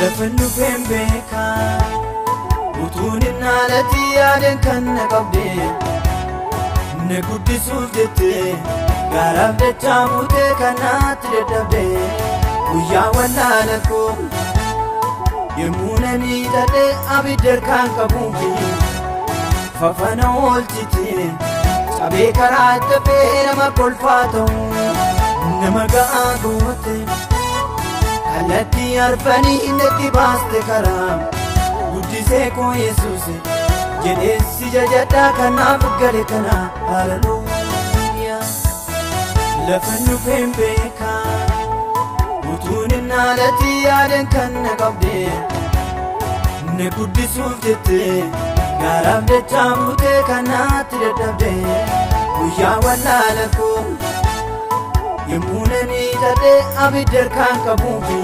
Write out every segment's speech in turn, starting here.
Lafannu fembeka utunin nalati yaaden kan na qabde na guddisuuf jette gaaraaf dachaa mute kanaatti dadhabde guyyaa wallaala koo yemmuu nani hidhadhe abidda harkaan qabuufi fafana oolchite cabee karaa dhabee nama kolfaa ta'u nama ga'aa goote alatti arfanii natti baaste karaa guddisee koo Yesuuse jedhee si jajadhaa kanaaf gale kana haleluuyaa. Lafannu fembeka utunin nalati yaaden kan na qabde na guddisuuf jette gaaraaf dachaa mute kanaatti dadhabde guyyaa wallaala koo yemmuu nani hidhadhe abidda harkaan qabuufi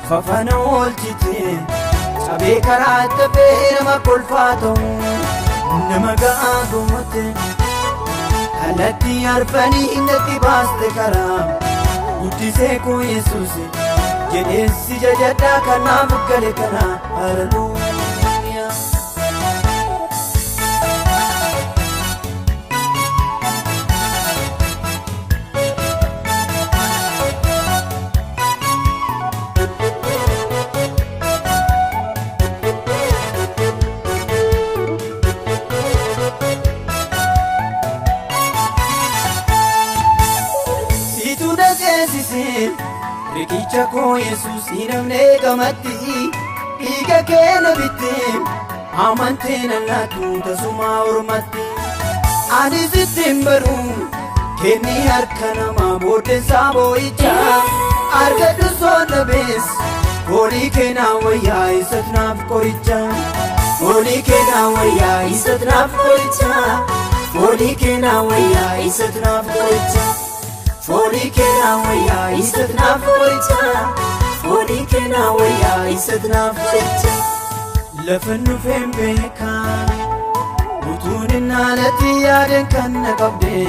fafana oolchite cabee karaa dhabee nama kolfaa ta'u nama ga'aa goote alatti arfanii natti baaste karaa guddisee koo Yesuuse jedhee si jajadhaa kanaaf gale kana haleluuyaa. Riqicha koo Yesuus hidhamnee gamatti dhiiga kee na bitte amanteen allaatu tasumaa ormatti ani sittiin baru kenni harka namaa booddeessaa boo'icha argadhu soodhabees foolii keenaa wayyaa isat naaf qoricha foolii keenaa wayyaa isat naaf qoricha foolii keenaa wayyaa isat naaf qoricha foolii keenaa wayyaa isat naaf qoricha foolii keenaa wayyaa isat naaf qoricha. Lafannu fembeka utunin nalati yaaden kan na qabde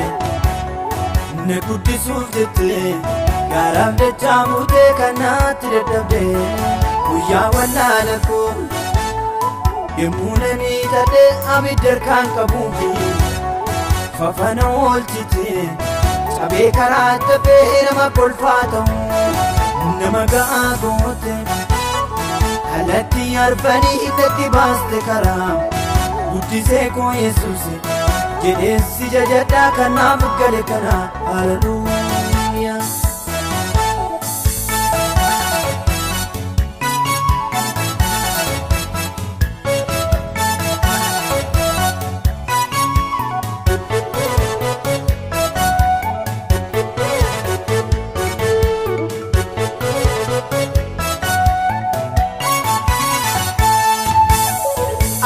na guddisuuf jette gaaraaf dachaa mute kanaatti dadhabde guyyaa wallaala koo yemmuu nani hidhadhe abidda harkaan qabuufi fafana oolchite cabee karaa dhabee nama kolfaa ta'u nama ga'aa goote alatti arfanii natti baaste karaa guddisee koo Yesuuse jedhee si jajadhaa kanaaf gale kana haleluuyaa.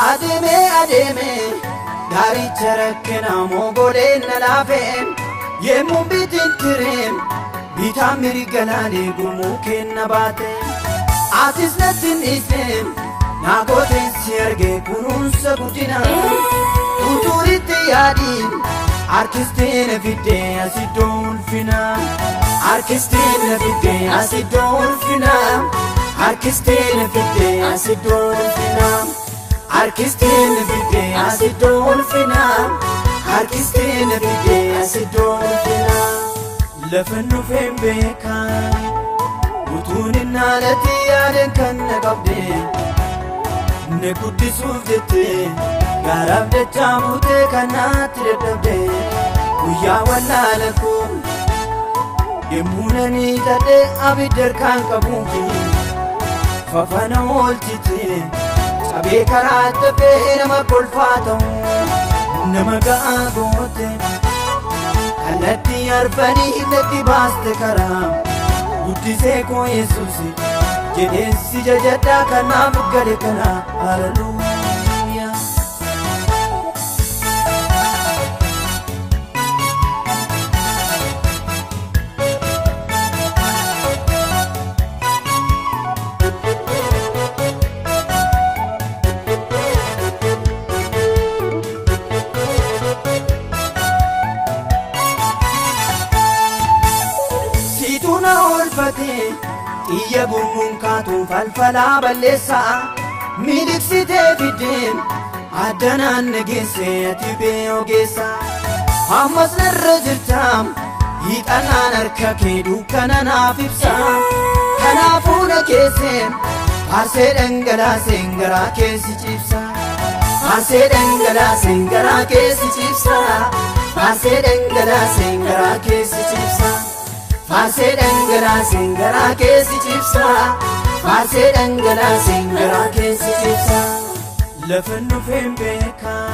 Ademe gaaricha rakkina mogoleen na laafeen yemmuu bitiin tireen bitaa mirga laalee gurmuu kenna baate atis nattiin dhiiseen naa gooteen si argee kunuunsa guddina utuuritti yaadiin harkistee na fiddee asiddoo ulfina harkistee na fiddee asiddoo ulfina harkistee na fiddee asiddoo ulfina. Harkistee na fiddee asiddoo ulfina harkistee na fiddee asiddoo ulfina. Lafannu fembeka utunin nalati yaaden kan na qabde na guddisuuf jette gaaraaf dachaa mute kanaatti dadhabde guyyaa wallaala koo yemmuu nani hidhadhe abidda harkaan qabuufi fafana oolchite cabee karaa dhabee nama kolfaa ta'u nama ga'aa goote alatti arfanii natti baaste karaa guddisee koo Yesuuse jedhee si jajadhaa kanaaf gale kana haleluuyaa. xiyya gurmuun kaatuun falfalaa balleessaa miliksitee fiddeen addanaan nageessee ati bee ogeessa ammas narra jirtaam hiixannaan harka kee dukkana naaf ibsa kanaafuu na keesseen aarsee dhangalaaseen garaa keessi cibsa aarsee dhangalaaseen garaa keessi cibsa aarsee dhangalaaseen garaa keessi cibsa aarsee dhangalaaseen garaa keessi cibsa aarsee dhangalaaseen garaa keessi cibsa lafan dhufeen beekaa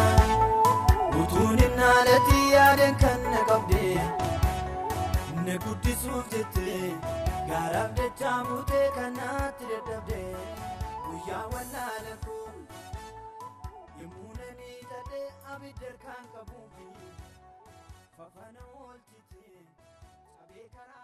utuun innaalatti yaadan kan na qabdee na guddisuuf jettee gaaraaf dachaa buutee kan naatti dadhabdee guyyaa wallaala kun yemmuu na miidhadhee abidda harkaan qabuufi fafana oolchitee sabee karaa